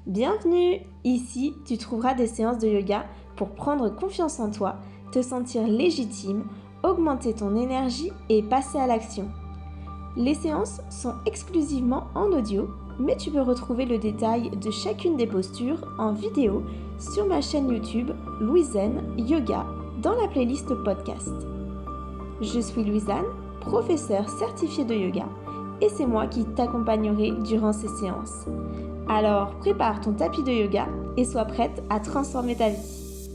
Bienvenue! Ici, tu trouveras des séances de yoga pour prendre confiance en toi, te sentir légitime, augmenter ton énergie et passer à l'action. Les séances sont exclusivement en audio, mais tu peux retrouver le détail de chacune des postures en vidéo sur ma chaîne YouTube Louisanne Yoga dans la playlist podcast. Je suis Louisanne, professeure certifiée de yoga, et c'est moi qui t'accompagnerai durant ces séances. Alors prépare ton tapis de yoga et sois prête à transformer ta vie.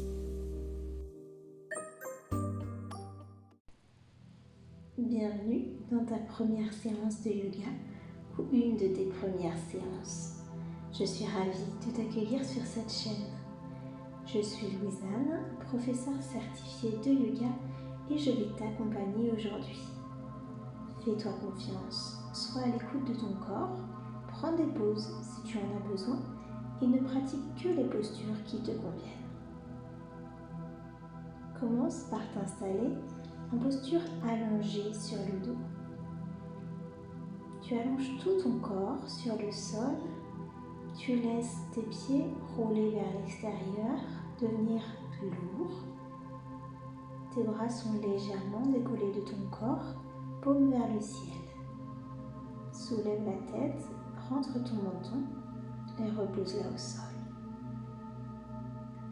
Bienvenue dans ta première séance de yoga ou une de tes premières séances. Je suis ravie de t'accueillir sur cette chaîne. Je suis Louisanne, professeure certifiée de yoga et je vais t'accompagner aujourd'hui. Fais-toi confiance, sois à l'écoute de ton corps, prends des pauses si tu en as besoin et ne pratique que les postures qui te conviennent. Commence par t'installer en posture allongée sur le dos. Tu allonges tout ton corps sur le sol, tu laisses tes pieds rouler vers l'extérieur, devenir lourds. Tes bras sont légèrement décollés de ton corps, paume vers le ciel. Soulève la tête, rentre ton menton et repose-la au sol.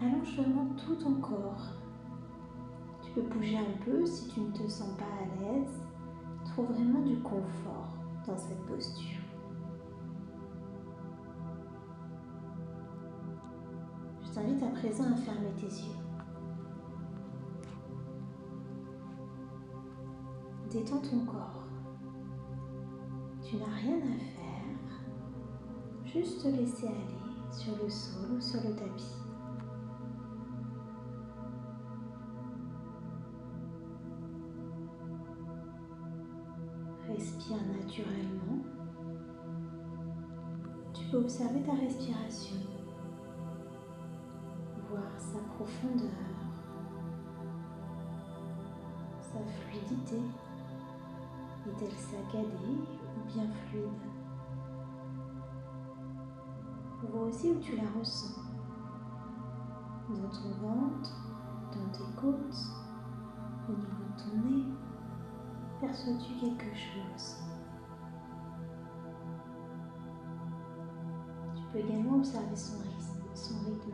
Allonge vraiment tout ton corps. Tu peux bouger un peu si tu ne te sens pas à l'aise. Trouve vraiment du confort dans cette posture. Je t'invite à présent à fermer tes yeux. Détends ton corps. Tu n'as rien à faire. Juste te laisser aller sur le sol ou sur le tapis. Respire naturellement. Tu peux observer ta respiration, voir sa profondeur, sa fluidité. Est-elle saccadée ou bien fluide? Vois aussi où tu la ressens. Dans ton ventre, dans tes côtes, au niveau de ton nez. Perçois-tu quelque chose? Tu peux également observer son rythme.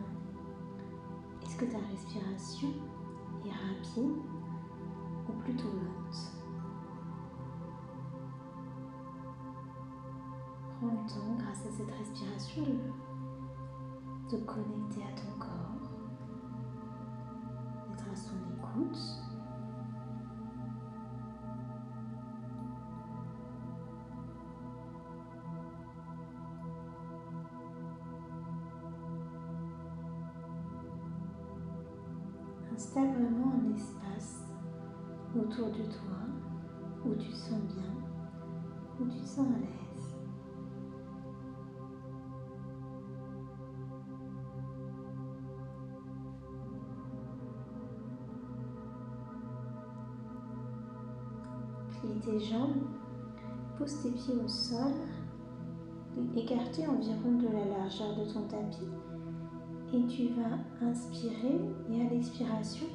Est-ce que ta respiration est rapide ou plutôt lente? Prends le temps, grâce à cette respiration, de te connecter à ton corps, d'être à son écoute. Installe vraiment un espace autour de toi où tu te sens bien, où tu te sens à l'aise. Plie tes jambes, pose tes pieds au sol, écartés environ de la largeur de ton tapis. Et tu vas inspirer et à l'expiration,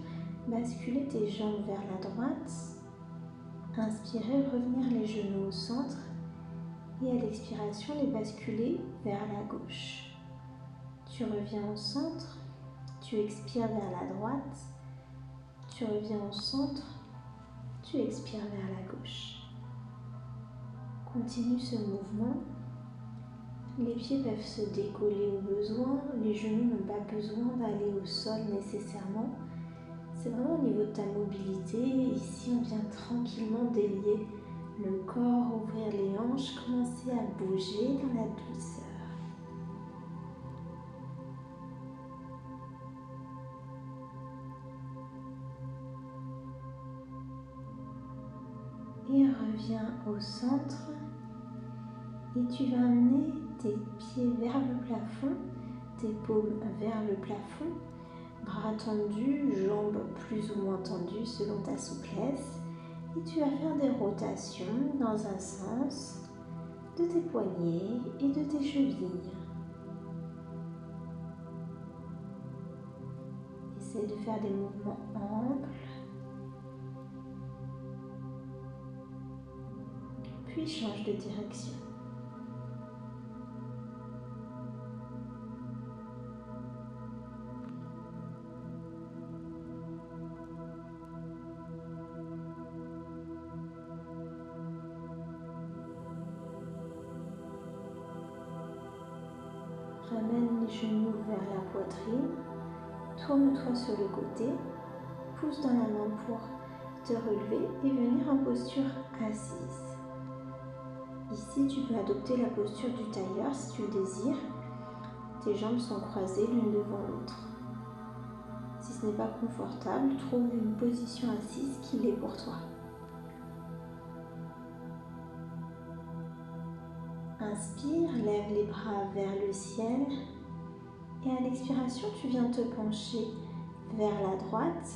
basculer tes jambes vers la droite. Inspirer, revenir les genoux au centre. Et à l'expiration, les basculer vers la gauche. Tu reviens au centre. Tu expires vers la droite. Tu reviens au centre. Tu expires vers la gauche. Continue ce mouvement. Les pieds peuvent se décoller au besoin, les genoux n'ont pas besoin d'aller au sol nécessairement. C'est vraiment au niveau de ta mobilité. Ici, on vient tranquillement délier le corps, ouvrir les hanches, commencer à bouger dans la douceur. Et reviens au centre. Et tu vas amener tes pieds vers le plafond, tes paumes vers le plafond, bras tendus, jambes plus ou moins tendues selon ta souplesse. Et tu vas faire des rotations dans un sens de tes poignets et de tes chevilles. Essaie de faire des mouvements amples. Puis change de direction. Ramène les genoux vers la poitrine, tourne-toi sur le côté, pousse dans la main pour te relever et venir en posture assise. Ici, tu peux adopter la posture du tailleur si tu le désires. Tes jambes sont croisées l'une devant l'autre. Si ce n'est pas confortable, trouve une position assise qui l'est pour toi. Inspire, lève les bras vers le ciel et à l'expiration, tu viens te pencher vers la droite.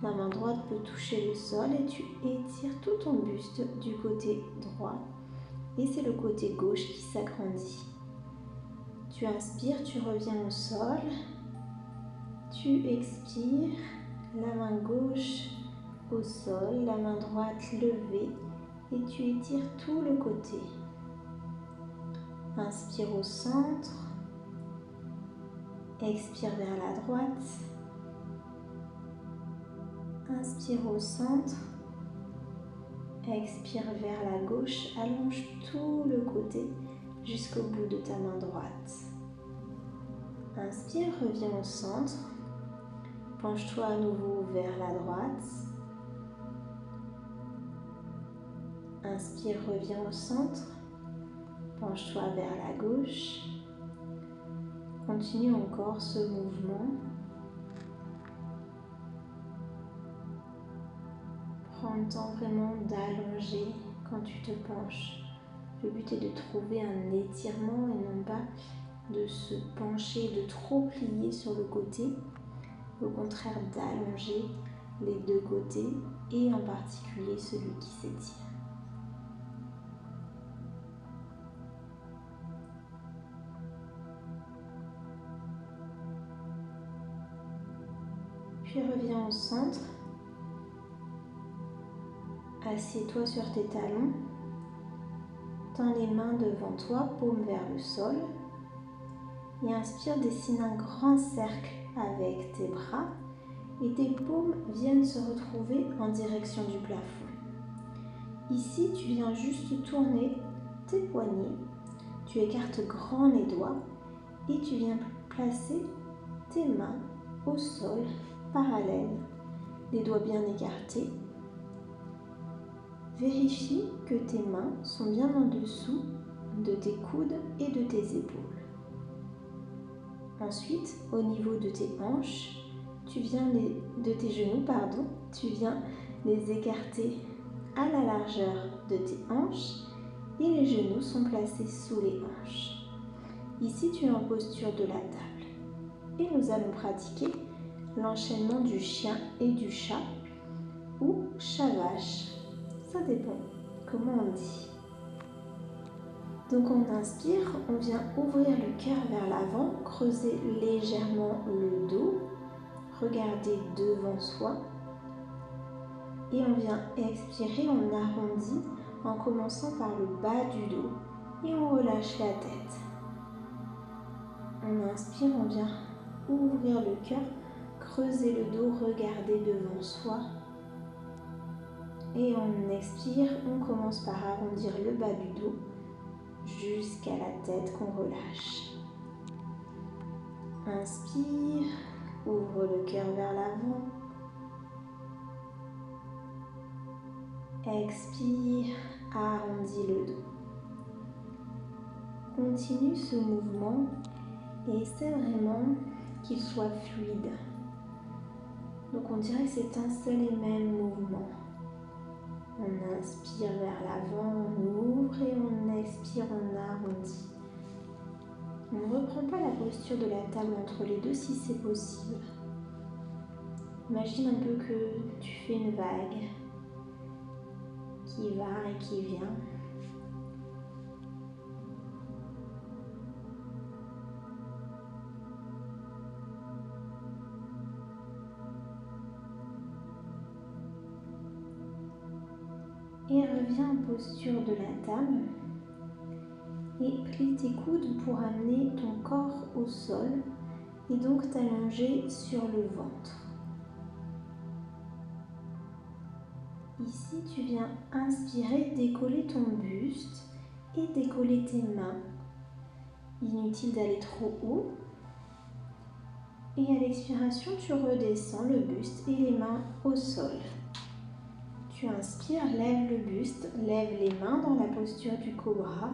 La main droite peut toucher le sol et tu étires tout ton buste du côté droit et c'est le côté gauche qui s'agrandit. Tu inspires, tu reviens au sol, tu expires, la main gauche au sol, la main droite levée et tu étires tout le côté. Inspire au centre, expire vers la droite, inspire au centre, expire vers la gauche, allonge tout le côté jusqu'au bout de ta main droite. Inspire, reviens au centre, penche-toi à nouveau vers la droite. Inspire, reviens au centre, penche-toi vers la gauche. Continue encore ce mouvement. Prends le temps vraiment d'allonger quand tu te penches. Le but est de trouver un étirement et non pas de se pencher, de trop plier sur le côté. Au contraire, d'allonger les deux côtés et en particulier celui qui s'étire. Puis reviens au centre. Assieds-toi sur tes talons. Tends les mains devant toi, paume vers le sol. Et inspire, dessine un grand cercle avec tes bras. Et tes paumes viennent se retrouver en direction du plafond. Ici, tu viens juste tourner tes poignets. Tu écartes grand les doigts et tu viens placer tes mains au sol, parallèles, les doigts bien écartés. Vérifie que tes mains sont bien en dessous de tes coudes et de tes épaules. Ensuite, au niveau de tes hanches, de tes genoux, tu viens les écarter à la largeur de tes hanches et les genoux sont placés sous les hanches. Ici, tu es en posture de la table et nous allons pratiquer l'enchaînement du chien et du chat ou chat-vache. Ça dépend comment on dit. Donc on inspire, on vient ouvrir le cœur vers l'avant, creuser légèrement le dos, regarder devant soi. Et on vient expirer, on arrondit en commençant par le bas du dos et on relâche la tête. On inspire, on vient ouvrir le cœur, creuser le dos, regarder devant soi. Et on expire, on commence par arrondir le bas du dos jusqu'à la tête qu'on relâche. Inspire, ouvre le cœur vers l'avant. Expire, arrondis le dos. Continue ce mouvement et essaie vraiment qu'il soit fluide. Donc on dirait que c'est un seul et même mouvement. On inspire vers l'avant, on ouvre et on expire, on arrondit. On ne reprend pas la posture de la table entre les deux si c'est possible. Imagine un peu que tu fais une vague qui va et qui vient. Et reviens en posture de la dame. Et plie tes coudes pour amener ton corps au sol et donc t'allonger sur le ventre. Ici, tu viens inspirer, décoller ton buste et décoller tes mains. Inutile d'aller trop haut. Et à l'expiration, tu redescends le buste et les mains au sol. Tu inspires, lève le buste, lève les mains dans la posture du cobra.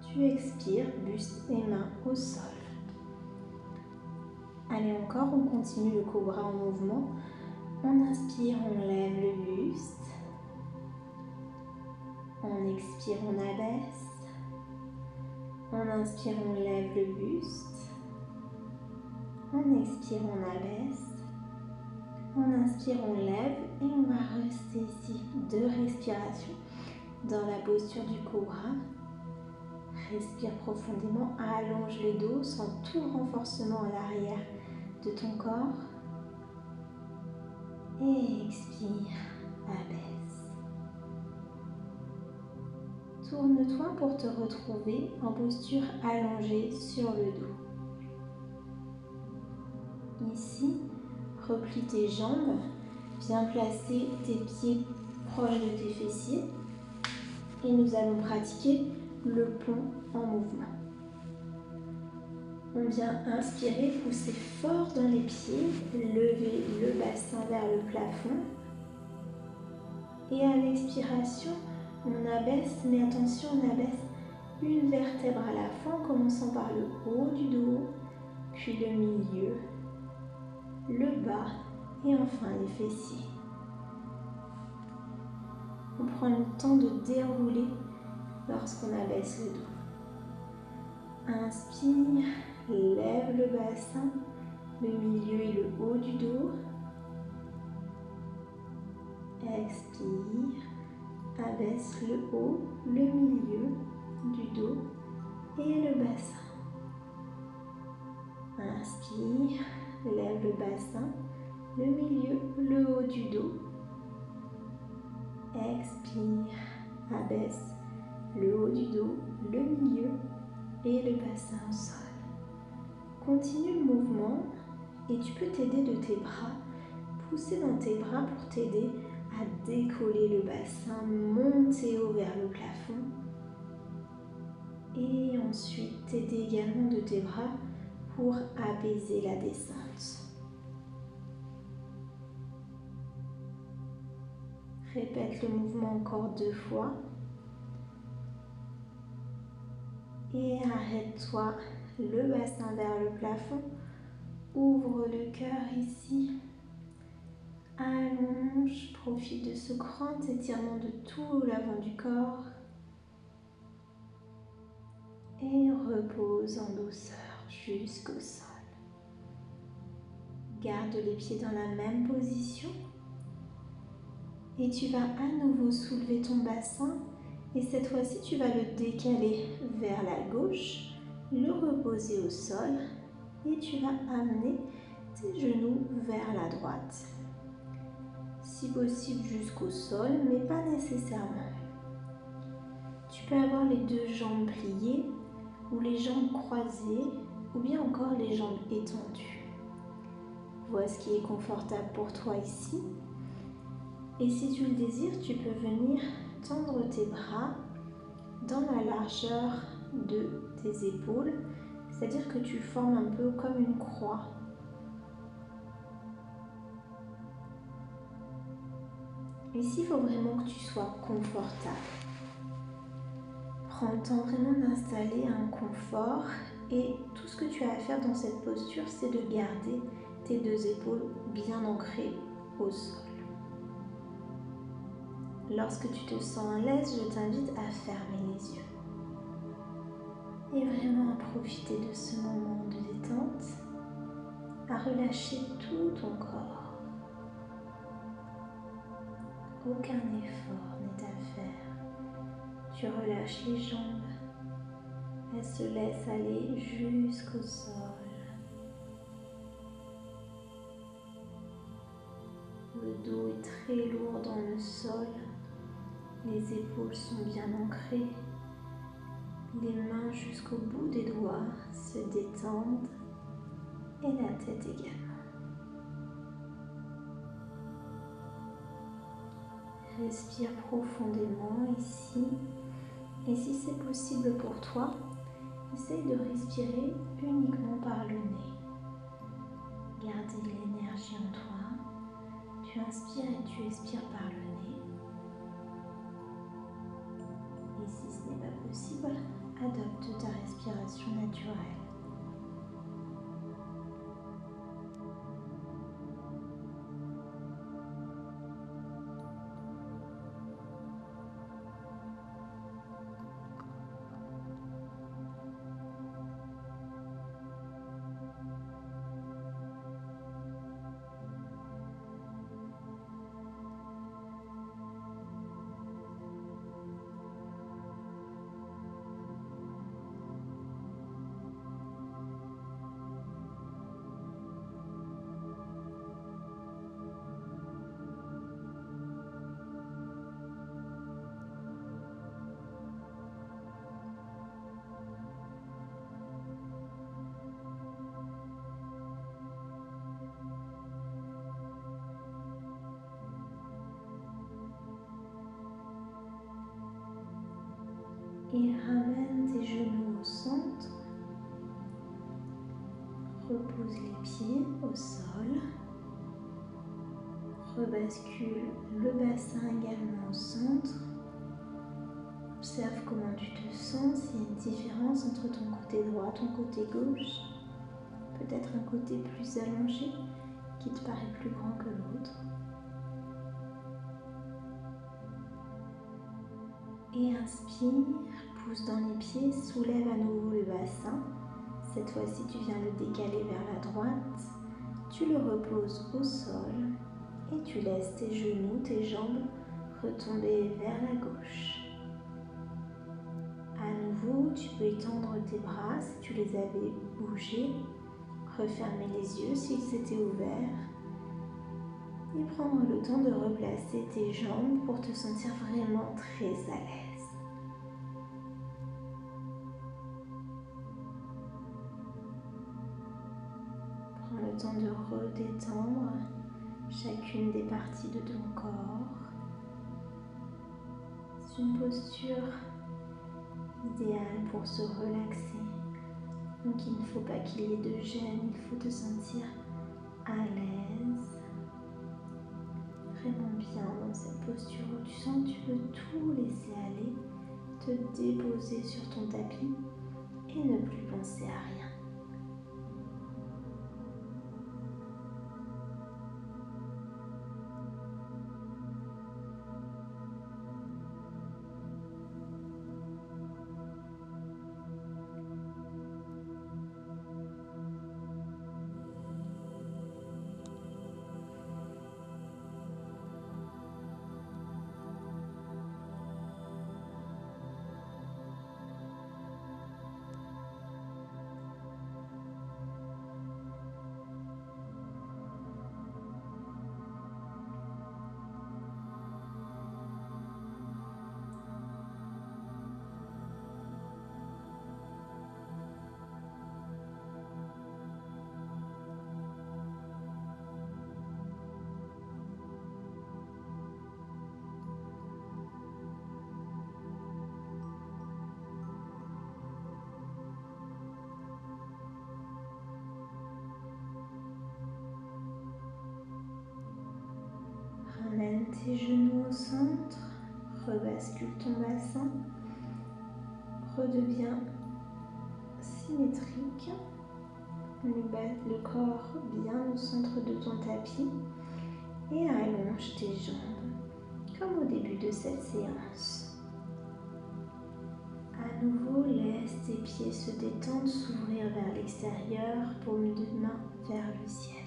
Tu expires, buste et mains au sol. Allez, encore, on continue le cobra en mouvement. On inspire, on lève le buste. On expire, on abaisse. On inspire, on lève le buste. On expire, on abaisse. On inspire, on lève et on va rester ici 2 respirations dans la posture du cobra. Respire profondément, allonge le dos, sens tout le renforcement à l'arrière de ton corps. Et expire, abaisse. Tourne-toi pour te retrouver en posture allongée sur le dos. Ici, replie tes jambes, viens placer tes pieds proches de tes fessiers et nous allons pratiquer le pont en mouvement. On vient inspirer, pousser fort dans les pieds, lever le bassin vers le plafond. Et à l'expiration, on abaisse, mais attention, on abaisse une vertèbre à la fois, en commençant par le haut du dos, puis le milieu, le bas et enfin les fessiers. On prend le temps de dérouler lorsqu'on abaisse le dos. Inspire, lève le bassin, le milieu et le haut du dos. Expire, abaisse le haut, le milieu du dos et le bassin. Inspire, lève le bassin, le milieu, le haut du dos. Expire, abaisse le haut du dos, le milieu et le bassin au sol. Continue le mouvement et tu peux t'aider de tes bras, pousser dans tes bras pour t'aider à décoller le bassin, monter haut vers le plafond. Et ensuite t'aider également de tes bras pour apaiser la descente. Répète le mouvement encore 2 fois. Et arrête-toi, le bassin vers le plafond. Ouvre le cœur ici. Allonge, profite de ce grand étirement de tout l'avant du corps. Et repose en douceur jusqu'au sol. Garde les pieds dans la même position. Et tu vas à nouveau soulever ton bassin. Et cette fois-ci, tu vas le décaler vers la gauche, le reposer au sol. Et tu vas amener tes genoux vers la droite. Si possible jusqu'au sol, mais pas nécessairement. Tu peux avoir les 2 jambes pliées, ou les jambes croisées, ou bien encore les jambes étendues. Vois ce qui est confortable pour toi ici. Et si tu le désires, tu peux venir tendre tes bras dans la largeur de tes épaules, c'est-à-dire que tu formes un peu comme une croix. Ici, il faut vraiment que tu sois confortable. Prends le temps vraiment d'installer un confort et tout ce que tu as à faire dans cette posture, c'est de garder tes 2 épaules bien ancrées au sol. Lorsque tu te sens à l'aise, je t'invite à fermer les yeux et vraiment à profiter de ce moment de détente, à relâcher tout ton corps. Aucun effort n'est à faire. Tu relâches les jambes, elles se laissent aller jusqu'au sol. Le dos est très lourd dans le sol. Les épaules sont bien ancrées. Les mains jusqu'au bout des doigts se détendent et la tête également. Respire profondément ici. Et si c'est possible pour toi, essaye de respirer uniquement par le nez. Garde l'énergie en toi. Tu inspires et tu expires par le nez. Et si ce n'est pas possible, adopte ta respiration naturelle. Et ramène tes genoux au centre. Repose les pieds au sol. Rebascule le bassin également au centre. Observe comment tu te sens, s'il y a une différence entre ton côté droit et ton côté gauche. Peut-être un côté plus allongé qui te paraît plus grand que l'autre. Et inspire, pousse dans les pieds, soulève à nouveau le bassin. Cette fois-ci, tu viens le décaler vers la droite. Tu le reposes au sol et tu laisses tes genoux, tes jambes retomber vers la gauche. À nouveau, tu peux étendre tes bras si tu les avais bougés, refermer les yeux s'ils étaient ouverts et prendre le temps de replacer tes jambes pour te sentir vraiment très à l'aise. Prends le temps de redétendre chacune des parties de ton corps. C'est une posture idéale pour se relaxer. Donc il ne faut pas qu'il y ait de gêne, il faut te sentir à l'aise. Vraiment bien dans cette posture où tu sens que tu peux tout laisser aller, te déposer sur ton tapis et ne plus penser à rien. Ramène tes genoux au centre, rebascule ton bassin, redeviens symétrique, le corps bien au centre de ton tapis et allonge tes jambes comme au début de cette séance. À nouveau, laisse tes pieds se détendre, s'ouvrir vers l'extérieur, paume de main vers le ciel.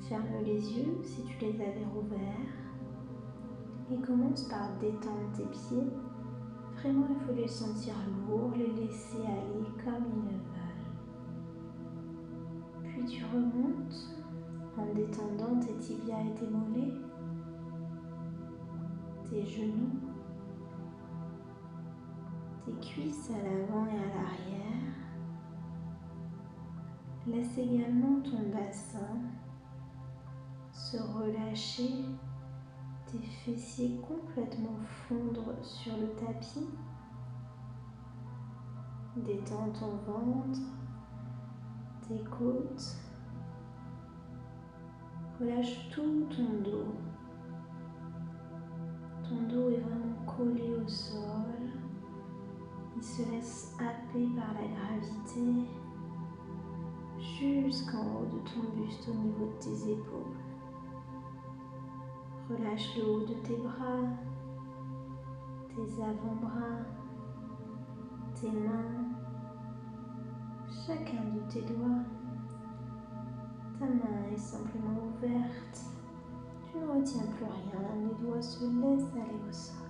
Ferme les yeux si tu les avais rouverts et commence par détendre tes pieds. Vraiment, il faut les sentir lourds, les laisser aller comme ils le veulent. Puis tu remontes en détendant tes tibias et tes mollets, tes genoux, tes cuisses à l'avant et à l'arrière. Laisse également ton bassin se relâcher, tes fessiers complètement fondre sur le tapis. Détends ton ventre, tes côtes. Relâche tout ton dos. Ton dos est vraiment collé au sol. Il se laisse happer par la gravité jusqu'en haut de ton buste au niveau de tes épaules. Relâche le haut de tes bras, tes avant-bras, tes mains, chacun de tes doigts. Ta main est simplement ouverte. Tu ne retiens plus rien. L'un des doigts se laisse aller au sol.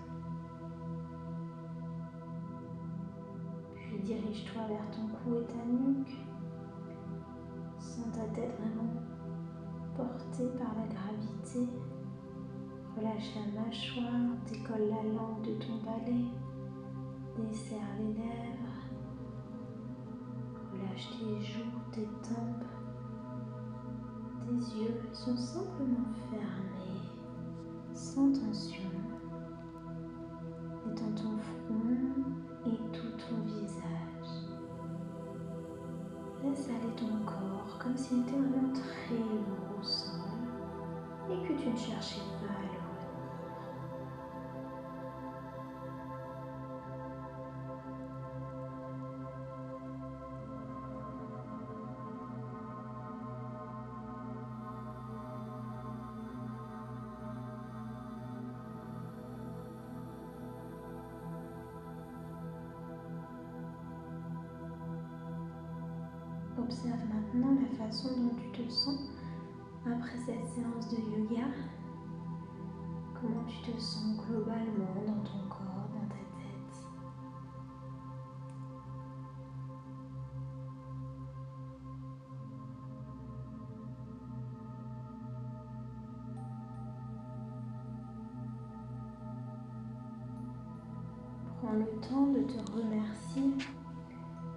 Puis dirige-toi vers ton cou et ta nuque. Sens ta tête vraiment portée par la gravité. Relâche la mâchoire, décolle la langue de ton palais. Desserre les lèvres. Relâche tes joues, tes tempes. Tes yeux sont simplement fermés, sans tension. Détends ton front et tout ton visage. Laisse aller ton corps comme s'il était vraiment très lourd au sol et que tu ne cherchais pas à le retenir. Observe maintenant la façon dont tu te sens après cette séance de yoga. Comment tu te sens globalement dans ton corps, dans ta tête. Prends le temps de te remercier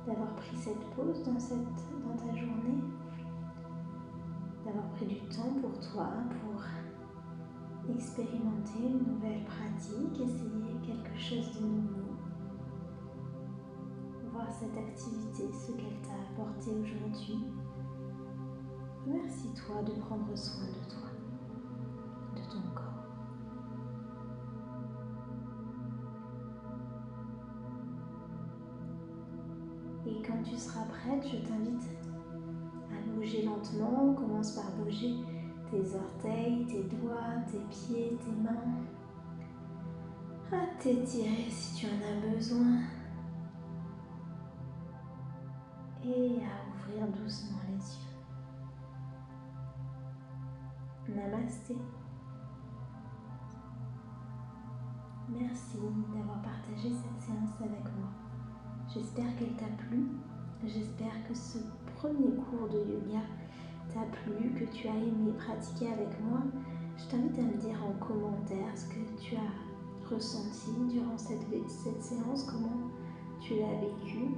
d'avoir pris cette pause dans ta journée, d'avoir pris du temps pour toi, pour expérimenter une nouvelle pratique, essayer quelque chose de nouveau, voir cette activité, ce qu'elle t'a apporté aujourd'hui. Remercie-toi de prendre soin de toi, de ton corps. Et quand tu seras prête, je t'invite à bouger lentement. Commence par bouger tes orteils, tes doigts, tes pieds, tes mains. À t'étirer si tu en as besoin. Et à ouvrir doucement les yeux. Namasté. Merci d'avoir partagé cette séance avec moi. J'espère qu'elle t'a plu. J'espère que ce premier cours de yoga t'a plu, que tu as aimé pratiquer avec moi. Je t'invite à me dire en commentaire ce que tu as ressenti durant cette séance, comment tu l'as vécu.